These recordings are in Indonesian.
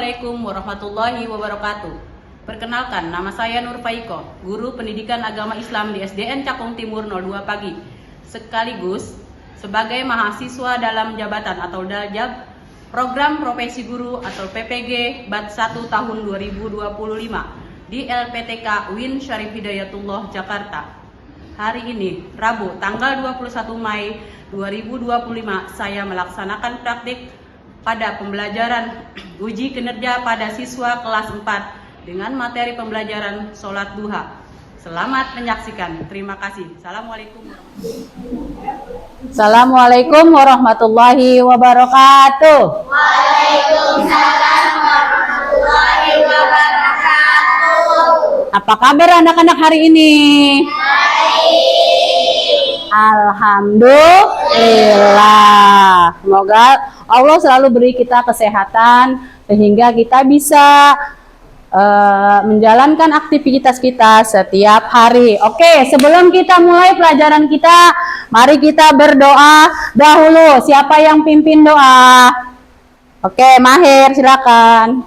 Assalamualaikum warahmatullahi wabarakatuh. Perkenalkan, nama saya Nur Faiko, Guru Pendidikan Agama Islam di SDN Cakung Timur 02 Pagi, sekaligus sebagai mahasiswa dalam jabatan atau Daljab Program Profesi Guru atau PPG Bat 1 tahun 2025 di LPTK UIN Syarif Hidayatullah Jakarta. Hari ini, Rabu, tanggal 21 Mei 2025, saya melaksanakan praktik pada pembelajaran uji kinerja pada siswa kelas 4 dengan materi pembelajaran sholat duha. Selamat menyaksikan. Terima kasih. Assalamualaikum warahmatullahi wabarakatuh. Waalaikumsalam warahmatullahi wabarakatuh. Apa kabar anak-anak hari ini? Alhamdulillah. Semoga Allah selalu beri kita kesehatan sehingga kita bisa menjalankan aktivitas kita setiap hari. Oke, sebelum kita mulai pelajaran kita, mari kita berdoa dahulu. Siapa yang pimpin doa? Oke, Mahir, silakan.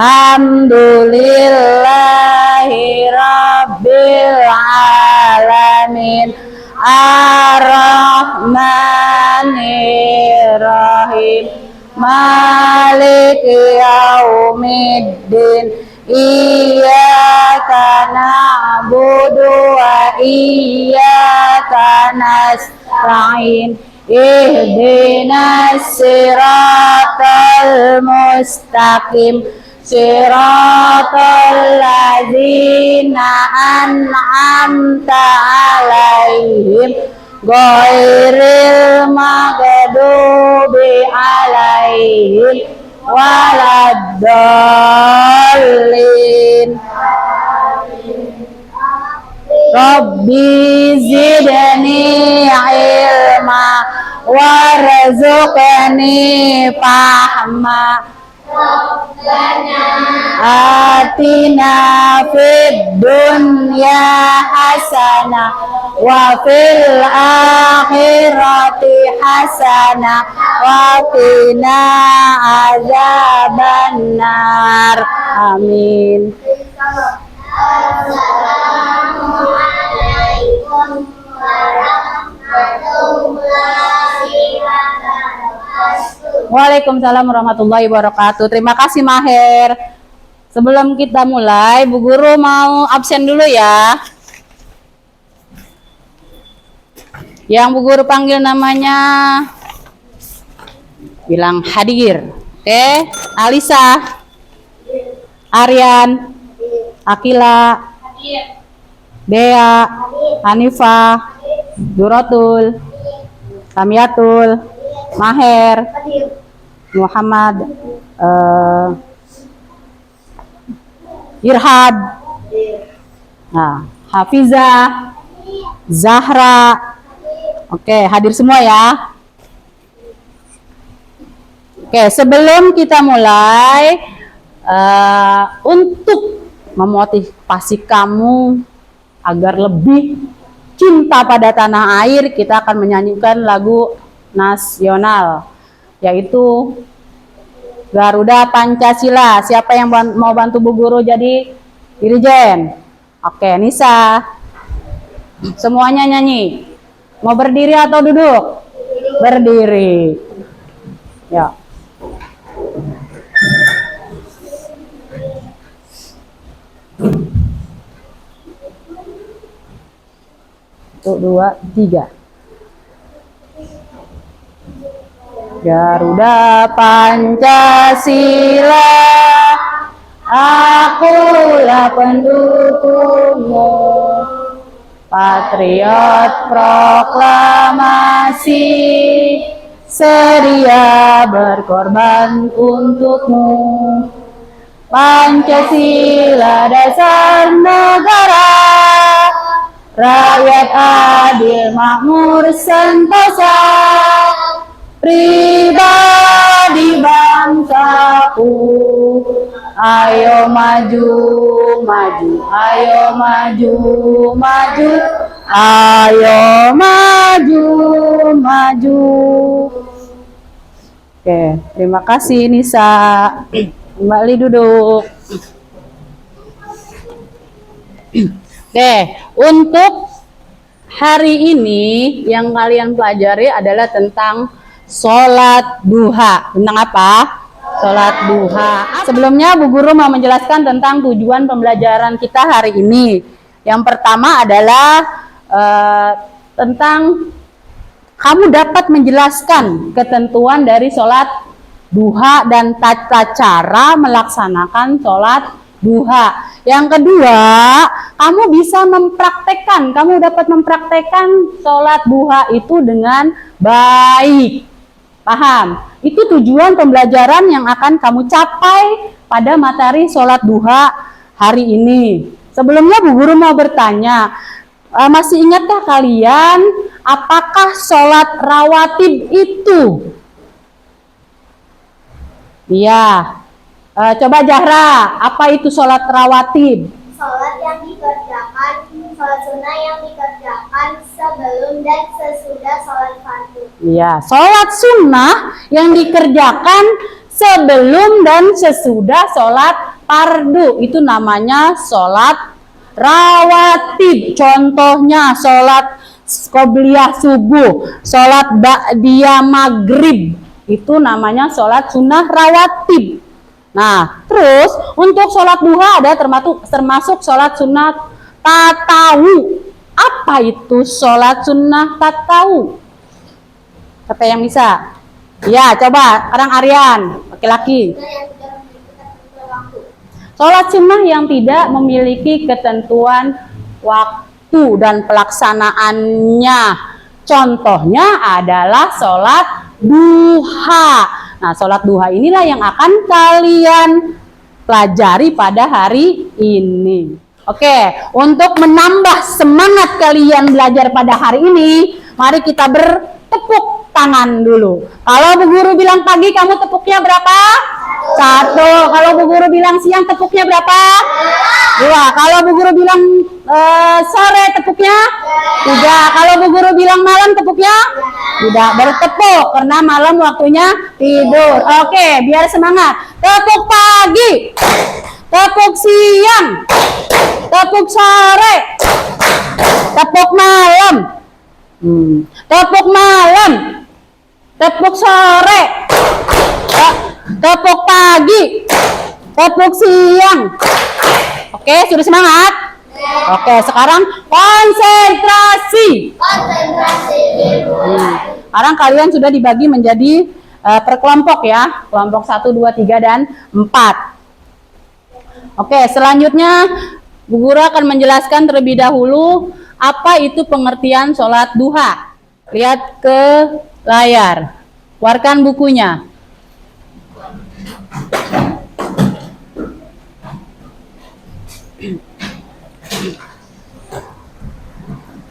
Alhamdulillahi Rabbil Alamin Ar-Rahmanir-Rahim Maliki Yaumiddin Iyyaka na'budu wa iyyaka nasta'in Ihdinas siratal mustaqim Siratal ladzina an'amta alaihim Ghairil maghdubi alaihim waladdallin. Rabbi zidni ilma warzuqni fahma Atina fid dunya hasanah wa fil akhirati hasanah wa qina adzabannar. Amin. Assalamualaikum warahmatullahi wabarakatuh. Waalaikumsalam warahmatullahi wabarakatuh. Terima kasih Maher. Sebelum kita mulai, Bu Guru mau absen dulu ya. Yang Bu Guru panggil namanya bilang hadir. Oke, Alisa, Aryan, Akila, Dea, Hanifah, Duratul, Tamiatul, Maher, Muhammad, Irhad, nah, Hafizah, Zahra. Oke, hadir semua ya. Oke, sebelum kita mulai, untuk memotivasi kamu agar lebih cinta pada tanah air, kita akan menyanyikan lagu nasional, yaitu Garuda Pancasila. Siapa yang mau bantu Bu Guru jadi dirijen? Oke, Nisa. Semuanya nyanyi. Mau berdiri atau duduk? Berdiri. Ya. Satu, dua, tiga. Garuda Pancasila, akulah pendukungmu, patriot proklamasi, sedia berkorban untukmu. Pancasila dasar negara, rakyat adil makmur sentosa, pribadi bangsaku. Ayo maju, maju, ayo maju, maju, ayo maju, maju. Oke, terima kasih Nisa. Kembali duduk. Oke, untuk hari ini yang kalian pelajari adalah tentang sholat duha. Tentang apa? Sholat duha. Sebelumnya Bu Guru mau menjelaskan tentang tujuan pembelajaran kita hari ini. Yang pertama adalah tentang kamu dapat menjelaskan ketentuan dari sholat duha dan tata cara melaksanakan sholat duha. Yang kedua, kamu bisa mempraktekkan, kamu dapat mempraktekkan sholat duha itu dengan baik. Paham? Itu tujuan pembelajaran yang akan kamu capai pada materi sholat duha hari ini. Sebelumnya Bu Guru mau bertanya, masih ingatkah kalian apakah sholat rawatib itu? Iya. Coba Zahra, apa itu sholat rawatib? Sholat yang dikerjakan, sholat sunnah yang dikerjakan sebelum dan sesudah sholat fardu. Iya, sholat sunnah yang dikerjakan sebelum dan sesudah sholat fardu. Itu namanya sholat rawatib. Contohnya sholat qobliyah subuh, sholat ba'diyah maghrib. Itu namanya sholat sunnah rawatib. Nah, terus untuk sholat duha ada termasuk sholat sunnah tatawu. Apa itu sholat sunnah tatawu? Siapa yang bisa? Ya, coba sekarang Aryan, laki-laki. Sholat sunnah yang tidak memiliki ketentuan waktu dan pelaksanaannya. Contohnya adalah sholat duha. Nah, sholat duha inilah yang akan kalian pelajari pada hari ini. Oke, untuk menambah semangat kalian belajar pada hari ini, mari kita bertepuk tangan dulu. Kalau Bu Guru bilang pagi, kamu tepuknya berapa? 1. Kalau Bu Guru bilang siang, tepuknya berapa? 2. Kalau Bu Guru bilang sore, tepuknya 3. Kalau Bu Guru bilang malam, tepuknya tidak bertepuk karena malam waktunya tidur. Oke, biar semangat. Tepuk pagi, tepuk siang, tepuk sore, tepuk malam, tepuk malam, tepuk sore, tepuk pagi, tepuk siang. Oke, sudah semangat? Oke, sekarang konsentrasi. Sekarang kalian sudah dibagi menjadi per kelompok ya. Kelompok 1, 2, 3, dan 4. Oke, selanjutnya Bu Guru akan menjelaskan terlebih dahulu apa itu pengertian sholat duha. Lihat ke layar. Keluarkan bukunya.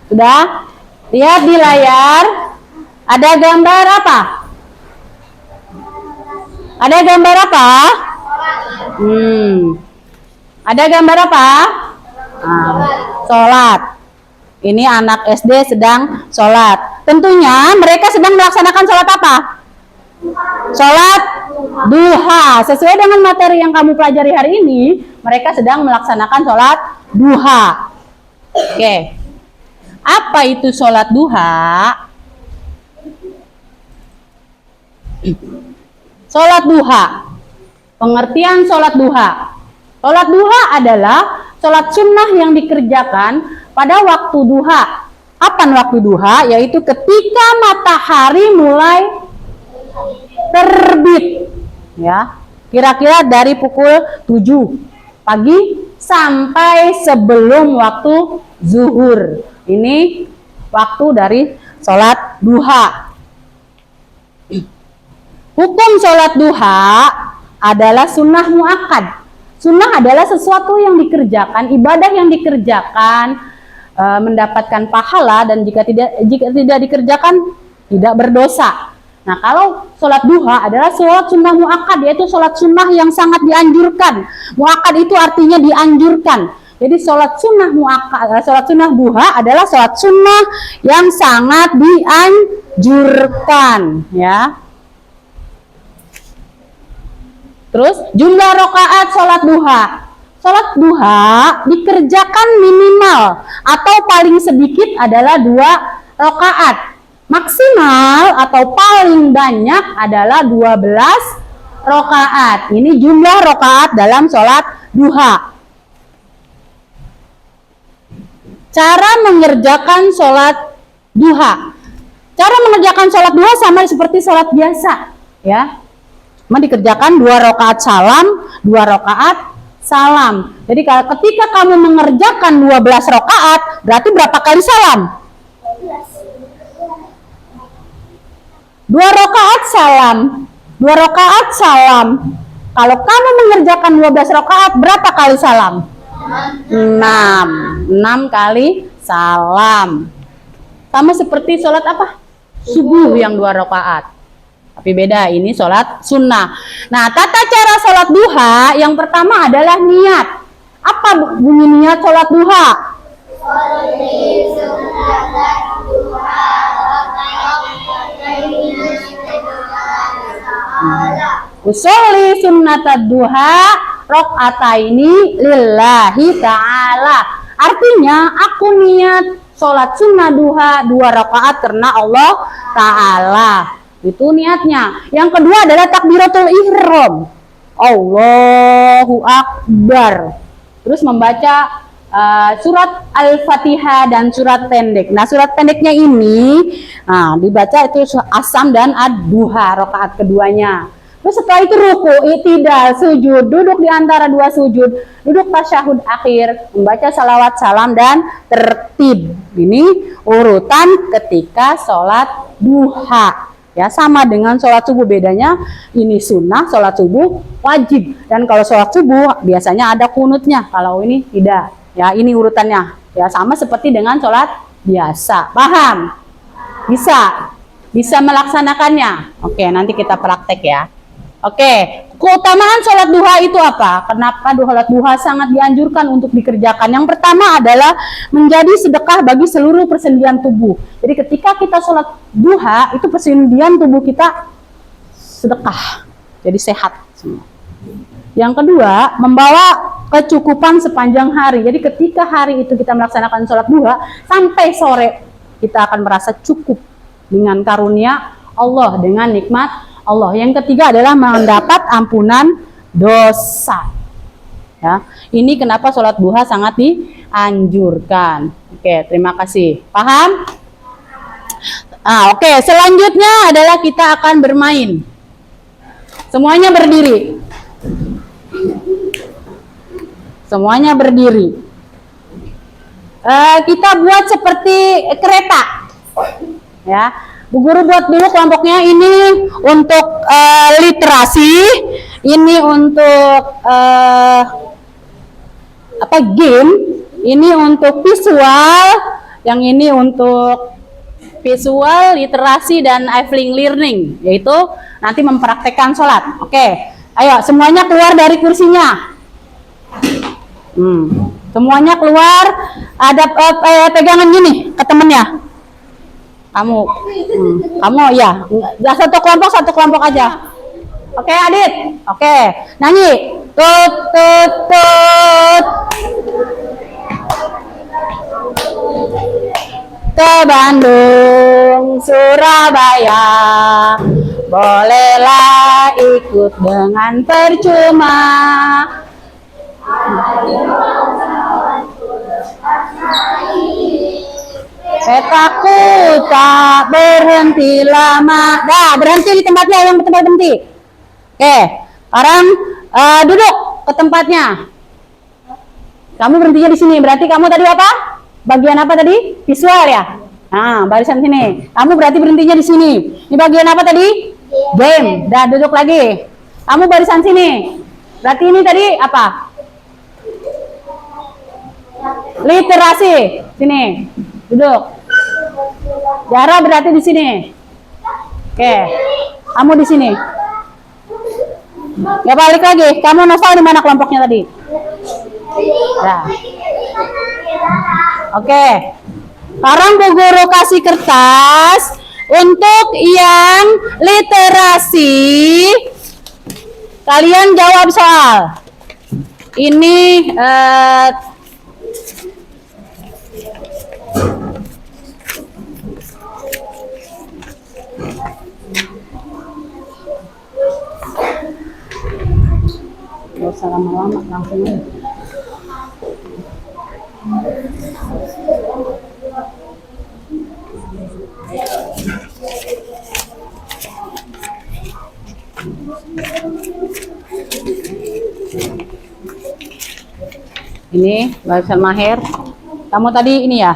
Sudah? Lihat di layar. Ada gambar apa? Ada gambar apa? Ada gambar apa? Sholat. Ini anak SD sedang sholat. Tentunya mereka sedang melaksanakan sholat apa? Sholat duha. Sesuai dengan materi yang kamu pelajari hari ini, mereka sedang melaksanakan sholat duha. Oke. Apa itu sholat duha? Sholat duha. Pengertian sholat duha. Sholat duha adalah sholat sunnah yang dikerjakan pada waktu duha. Kapan waktu duha? Yaitu ketika matahari mulai terbit. Ya, kira-kira dari pukul 7 pagi sampai sebelum waktu zuhur. Ini waktu dari sholat duha. Hukum sholat duha adalah sunnah muakkad. Sunnah adalah sesuatu yang dikerjakan, ibadah yang dikerjakan, mendapatkan pahala, dan jika tidak dikerjakan tidak berdosa. Nah, kalau sholat duha adalah sholat sunnah muakkad, yaitu sholat sunnah yang sangat dianjurkan. Muakkad itu artinya dianjurkan. Jadi sholat sunnah muakkad, sholat sunnah duha adalah sholat sunnah yang sangat dianjurkan, ya. Terus jumlah rakaat sholat duha. Sholat duha dikerjakan minimal atau paling sedikit adalah 2 rakaat. Maksimal atau paling banyak adalah 12 rakaat. Ini jumlah rakaat dalam sholat duha. Cara mengerjakan sholat duha. Cara mengerjakan sholat duha sama seperti sholat biasa, ya. Cuma dikerjakan 2 rakaat salam, 2 rakaat salam. Jadi ketika kamu mengerjakan 12 rakaat, berarti berapa kali salam? 2 rakaat salam. 2 rakaat salam. Kalau kamu mengerjakan 12 rakaat, berapa kali salam? 6 kali salam. Sama seperti sholat apa? Subuh yang 2 rakaat. Tapi beda, ini sholat sunnah. Nah, tata cara sholat duha yang pertama adalah niat. Apa bunyi niat sholat duha? Usolli sunnatad duha rakaataini lillahi ta'ala. Artinya aku niat sholat sunnah duha 2 rakaat karena Allah Ta'ala. Itu niatnya. Yang kedua adalah takbiratul ihram. Allahu Akbar. Terus membaca surat Al-Fatihah dan surat pendek. Nah, surat pendeknya ini dibaca itu asam dan ad-duha rakaat keduanya. Terus setelah itu ruku, i'tidal, sujud, duduk di antara 2 sujud, duduk tasyahud akhir, membaca salawat, salam dan tertib. Ini urutan ketika sholat duha. Ya, sama dengan sholat subuh, bedanya ini sunnah, sholat subuh wajib, dan kalau sholat subuh biasanya ada kunutnya, kalau ini tidak. Ya, ini urutannya. Ya, sama seperti dengan sholat biasa. Paham? Bisa melaksanakannya. Oke, nanti kita praktek ya. Oke, keutamaan sholat duha itu apa? Kenapa sholat duha sangat dianjurkan untuk dikerjakan? Yang pertama adalah menjadi sedekah bagi seluruh persendian tubuh. Jadi ketika kita sholat duha, itu persendian tubuh kita sedekah, jadi sehat semua. Yang kedua, membawa kecukupan sepanjang hari. Jadi ketika hari itu kita melaksanakan sholat duha, sampai sore kita akan merasa cukup dengan karunia Allah, dengan nikmat Allah. Yang ketiga adalah mendapat ampunan dosa. Ya, ini kenapa sholat duha sangat dianjurkan. Oke, terima kasih. Paham? Oke, selanjutnya adalah kita akan bermain. Semuanya berdiri. Semuanya berdiri. Kita buat seperti kereta. Ya. Bu Guru buat dulu kelompoknya, ini untuk literasi, ini untuk game, ini untuk visual, yang ini untuk visual, literasi, dan evening learning, yaitu nanti mempraktekkan sholat. Oke, ayo semuanya keluar dari kursinya. Semuanya keluar, ada pegangan gini ke temennya. Kamu ya, satu kelompok aja. Oke, Adit. Oke, nyanyi. Tut tut tut. Ke Bandung, Surabaya, bolehlah ikut dengan percuma. Petaku tak berhenti lama. Dah, berhenti di tempatnya, yang tempat berhenti. Oke, sekarang duduk ke tempatnya. Kamu berhentinya di sini. Berarti kamu tadi apa? Bagian apa tadi? Visual ya. Nah, barisan sini. Kamu berarti berhentinya di sini. Ini bagian apa tadi? Game. Dah, duduk lagi. Kamu barisan sini. Berarti ini tadi apa? Literasi. Sini. Duduk. Jara berarti di sini. Oke, kamu di sini. Ya balik lagi. Kamu Noval di mana kelompoknya tadi? Ya. Oke. Sekarang Bu Guru kasih kertas untuk yang literasi. Kalian jawab soal. Ini nggak usah lama-lama, langsung aja. Ini Mbak Maher, kamu tadi ini ya,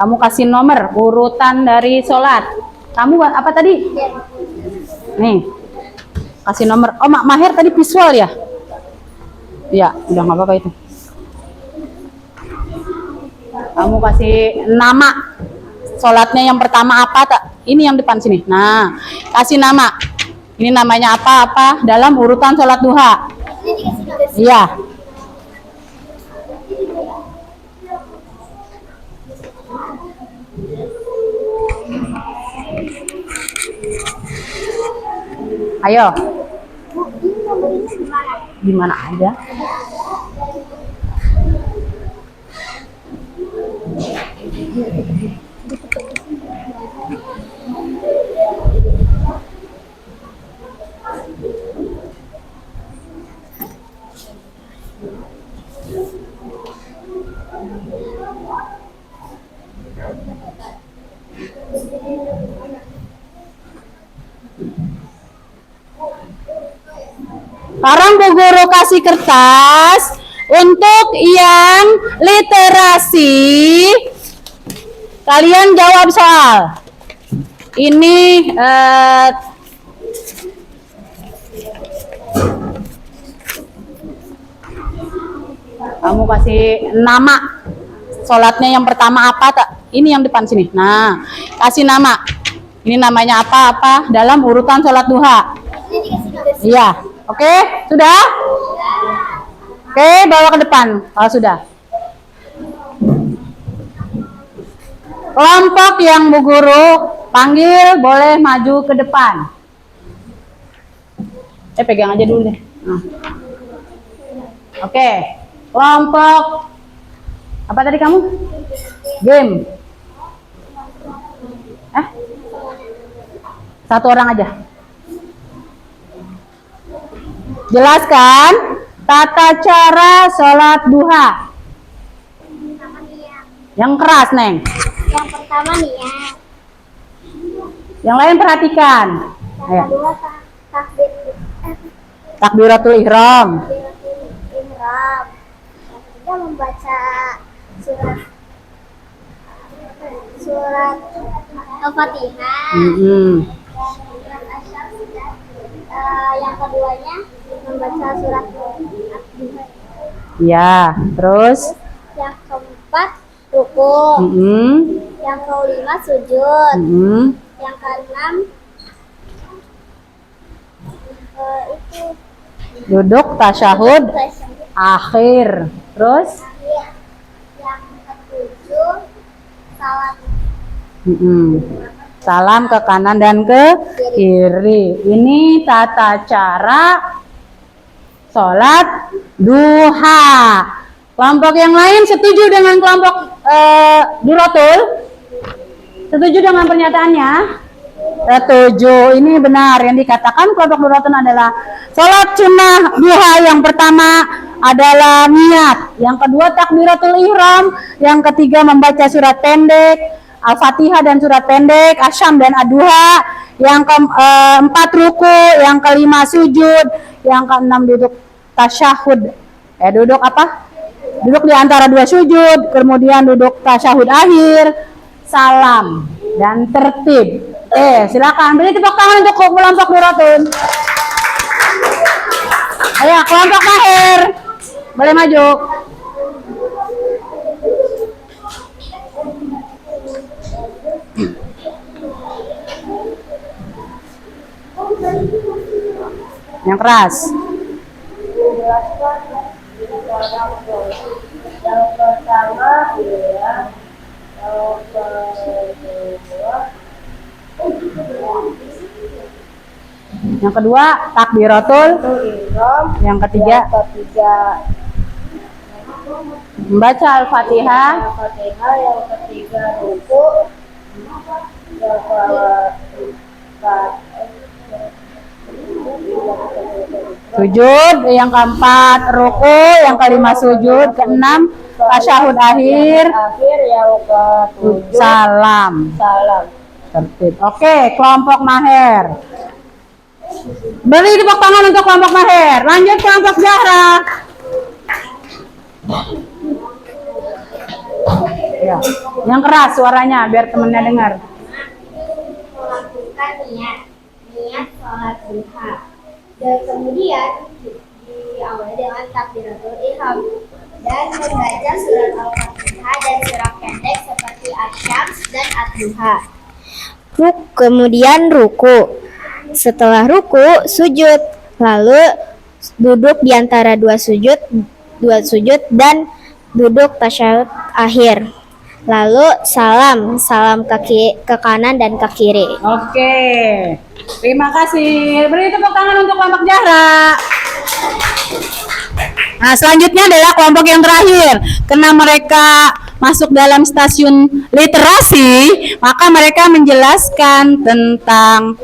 kamu kasih nomor urutan dari sholat. Kamu apa tadi? Nih, kasih nomor. Oh, Mak Maher tadi visual ya? Iya, udah nggak apa-apa itu. Kamu kasih nama sholatnya yang pertama apa tak? Ini yang depan sini. Nah, kasih nama. Ini namanya apa dalam urutan sholat duha. Iya. Ayo. Di mana aja? Sekarang Bu Guru kasih kertas untuk yang literasi. Kalian jawab soal. Ini kamu kasih nama sholatnya yang pertama apa tak? Ini yang depan sini. Nah, kasih nama. Ini namanya apa dalam urutan sholat duha. Iya. Oke, sudah? Oke, bawa ke depan kalau sudah. Kelompok yang Bu Guru panggil boleh maju ke depan. Pegang aja dulu deh. Nah. Oke, kelompok apa tadi kamu? Game. Satu orang aja. Jelaskan tata cara sholat duha. Yang keras, Neng. Yang pertama niat. Yang lain perhatikan. Yang kedua takbir. Takbiratul ihram. Ihram. Yang ketiga membaca surat Al-Fatihah. Yang keduanya membaca surat Al-Fatihah. Ya, terus Yang keempat ruku. Yang kelima sujud. Yang keenam itu duduk tasyahud akhir. Terus yang ketujuh salam. Salam ke kanan dan ke kiri. Ini tata cara sholat duha. Kelompok yang lain setuju dengan kelompok Duratul? Setuju dengan pernyataannya? Setuju. Ini benar yang dikatakan kelompok Duratul adalah sholat sunnah duha. Yang pertama adalah niat, yang kedua takbiratul ihram, yang ketiga membaca surat pendek Al-Fatihah dan surat pendek Asyam dan Ad-Duha, yang keempat ruku, yang kelima sujud, yang keenam duduk tasyahud. Duduk apa? Duduk di antara dua sujud, kemudian duduk tasyahud akhir, salam dan tertib. Silakan beri tepuk tangan untuk kelompok Duratul. Ayo kelompok Maher, boleh maju. Yang keras. Menjelaskan orang tua. Yang pertama ya, yang kedua. Yang kedua takbiratul Ihram. Yang ketiga membaca Al-Fatihah. Al-Fatihah. Yang ketiga ruku. Yang keempat Sujud. Yang keempat ruku. Yang kelima sujud. Keenam tasyahud akhir. Yang ketujuh Salam. Tertib. Oke, kelompok Maher. Beri tepuk tangan untuk kelompok Maher. Lanjut kelompok Zahra. Ya. Yang keras suaranya biar temennya dengar. melakukan niat sholat duha, dan kemudian diawali dengan takbiratul ihram dan membaca surat Al-Fatihah dan surat pendek seperti Asy-Syams dan Ad-Duha. Kemudian ruku. Setelah ruku, sujud, lalu duduk di antara dua sujud dan duduk tasyahud akhir. Lalu salam ke kanan dan ke kiri. Oke. Terima kasih. Beri tepuk tangan untuk kelompok Zahra. Nah, selanjutnya adalah kelompok yang terakhir. Karena mereka masuk dalam stasiun literasi, maka mereka menjelaskan tentang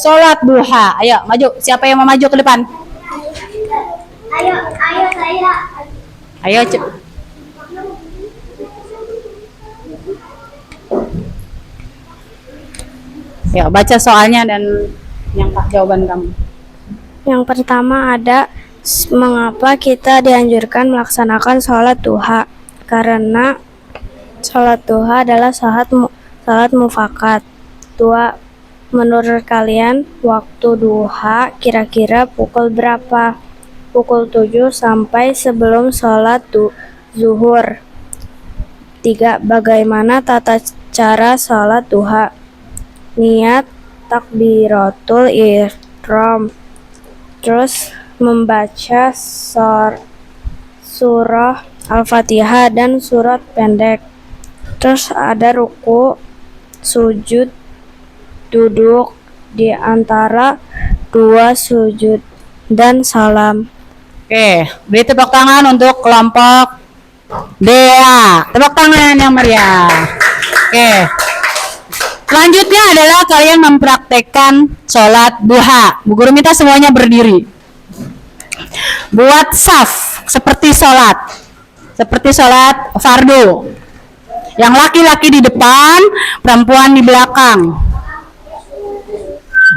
sholat duha. Ayo, maju. Siapa yang mau maju ke depan? Ayo saya. Ayo, ya, baca soalnya dan yang jawaban kamu. Yang pertama ada mengapa kita dianjurkan melaksanakan sholat duha? Karena sholat duha adalah sholat mufakat. Menurut kalian waktu duha kira-kira pukul berapa? Pukul 7 sampai sebelum sholat zuhur. 3. Bagaimana tata cara sholat duha? Niat takbiratul ihram, terus membaca surah Al-Fatihah dan surat pendek, terus ada ruku, sujud, duduk di antara dua sujud, dan salam. Oke, beri tepuk tangan untuk kelompok Dea. Tepuk tangan yang meriah. Oke. Selanjutnya adalah kalian mempraktekkan sholat duha. Bu guru minta semuanya berdiri. Buat saf seperti sholat fardu. Yang laki-laki di depan, perempuan di belakang.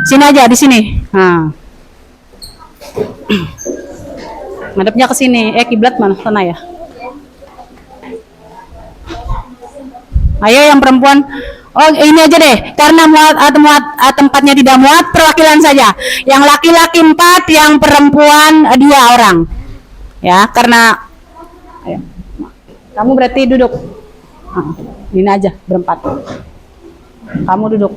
Sini aja, di sini. Nah. Madepnya ke sini. Kiblat mana? Sana ya. Ayo yang perempuan. Oh, ini aja deh, karena tempatnya tidak muat, perwakilan saja. Yang laki-laki 4, yang perempuan 2 orang. Ya, karena ayo. Kamu berarti duduk. Ini aja berempat. Kamu duduk.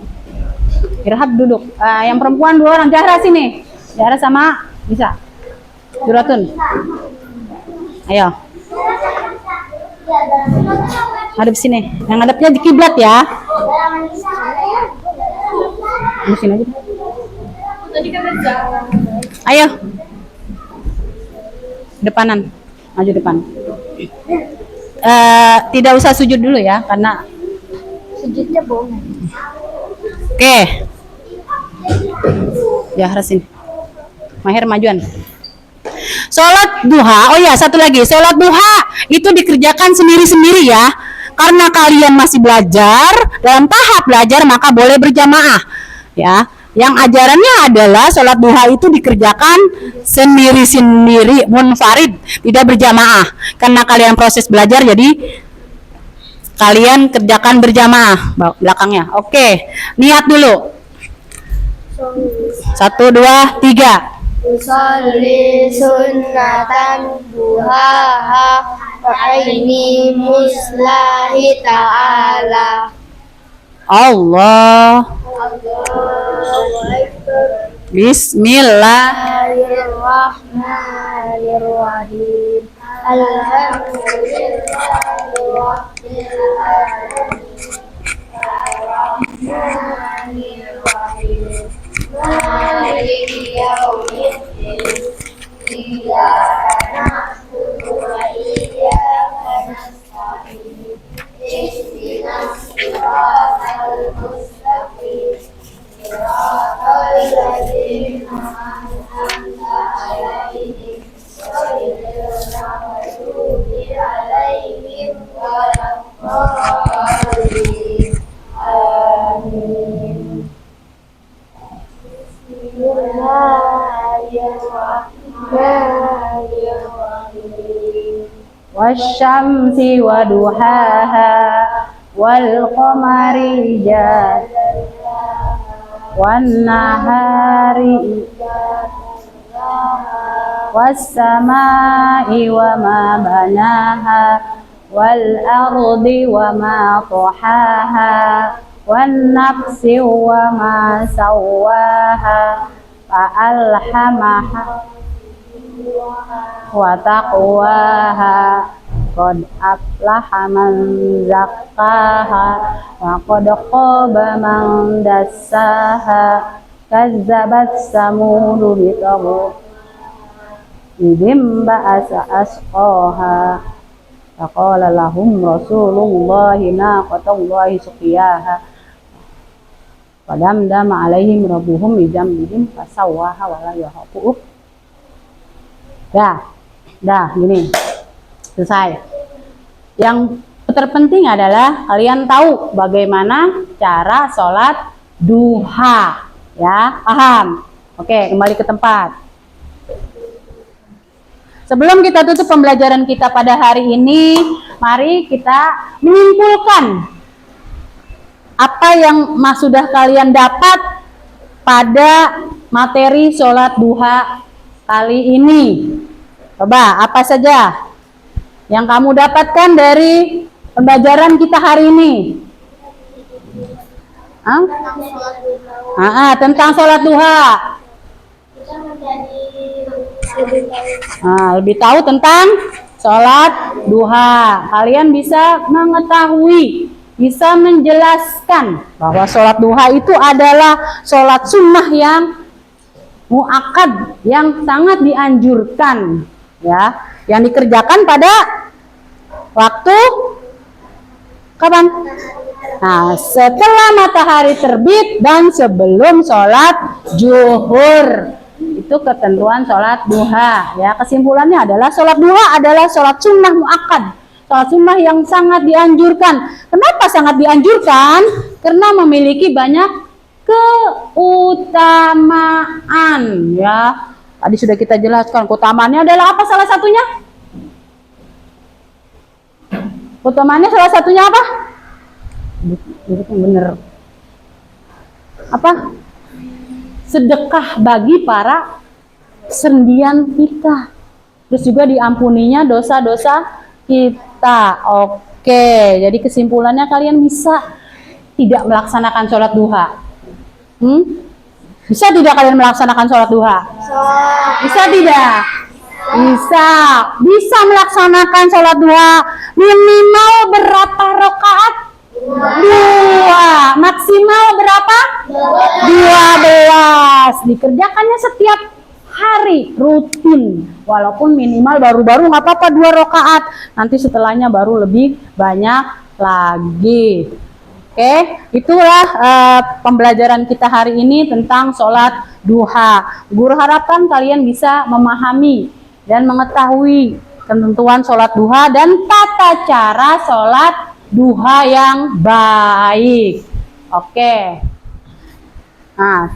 Irhab duduk. Yang perempuan 2 orang. Zahra sini. Zahra sama bisa. Juratun. Ayo. Hadap sini. Yang hadapnya di kiblat ya. Di sini aja. Ayo. Depanan. Maju depan. Tidak usah sujud dulu ya, karena Sujudnya bohong. Oke. Ya, harus sini. Mahir majuan. Sholat duha, oh ya satu lagi, sholat duha itu dikerjakan sendiri-sendiri ya. Karena kalian masih belajar, dalam tahap belajar maka boleh berjamaah. Ya, yang ajarannya adalah sholat duha itu dikerjakan sendiri-sendiri, munfarid, tidak berjamaah. Karena kalian proses belajar, jadi kalian kerjakan berjamaah belakangnya. Oke, niat dulu. 1, 2, 3. Usolli sunnatan duhaha fa'ini muslahi ta'ala. Allah. Allahu Akbar. Bismillah. Bismillahirrahmanirrahim. Alhamdulillahirabbil alamin. Arrahmanirrahim. Maliki yaumiddin. Iyyaka na'budu wa iyyaka nasta'in. Ihdinas siratal mustaqim. Siratal ladzina an'amta 'alaihim ghairil maghdubi 'alaihim waladdallin. Amin. Bismillahirrahmanirrahim. Wasyamsi wa duhaha wal qamari wan nahari was samai wa ma banaha wal ardi wa ma tahaha wan nafsi wa ma sawaha fa alhamaha wa taqwaha qad aflaha man zakkaha wa qad khaba man dassaha kazzabat samudu idhim ba'asa asqaha faqala lahum rasulullahi naqatallahi suqiyaha padamdama alaihim rabbuhum bidzambihim fasawwaha wa la yahabu. Dah gini selesai. Yang terpenting adalah kalian tahu bagaimana cara sholat duha, ya, paham? Oke, kembali ke tempat. Sebelum kita tutup pembelajaran kita pada hari ini, mari kita menyimpulkan apa yang sudah kalian dapat pada materi sholat duha kali ini. Coba, apa saja yang kamu dapatkan dari pembelajaran kita hari ini? Tentang sholat duha. Lebih tahu tentang sholat duha. Kalian bisa mengetahui, bisa menjelaskan bahwa sholat duha itu adalah sholat sunnah yang muakkad, yang sangat dianjurkan, ya, yang dikerjakan pada waktu kapan? Nah, setelah matahari terbit dan sebelum sholat zuhur. Itu ketentuan sholat duha, ya. Kesimpulannya adalah sholat duha adalah sholat sunnah muakkad, sholat sunnah yang sangat dianjurkan. Kenapa sangat dianjurkan? Karena memiliki banyak keutamaan, ya. Tadi sudah kita jelaskan keutamaannya adalah apa, salah satunya? Keutamaannya salah satunya apa? Bener. Apa? Sedekah bagi para sendian kita. Terus juga diampuninya dosa-dosa kita. Oke, jadi kesimpulannya kalian bisa tidak melaksanakan sholat duha. Bisa tidak kalian melaksanakan sholat duha? Bisa tidak? Bisa melaksanakan sholat duha. Minimal berapa rakaat? 2. Maksimal berapa? 12. Dikerjakannya setiap hari, rutin. Walaupun minimal baru-baru nggak apa-apa 2 rakaat. Nanti setelahnya baru lebih banyak lagi. Oke, itulah pembelajaran kita hari ini tentang sholat duha. Guru harapkan kalian bisa memahami dan mengetahui ketentuan sholat duha dan tata cara sholat duha yang baik. Oke. Nah,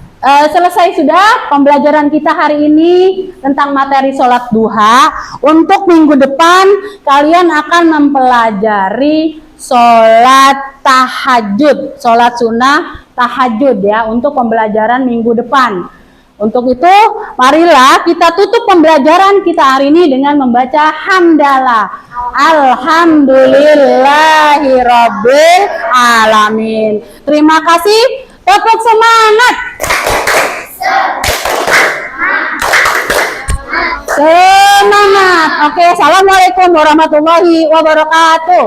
selesai sudah pembelajaran kita hari ini tentang materi sholat duha. Untuk minggu depan kalian akan mempelajari sholat tahajud, sholat sunnah tahajud, ya, untuk pembelajaran minggu depan. Untuk itu, marilah kita tutup pembelajaran kita hari ini dengan membaca hamdalah. Alhamdulillahirabbil alamin. Terima kasih. Tepuk semangat. Semangat. Oke, assalamualaikum warahmatullahi wabarakatuh.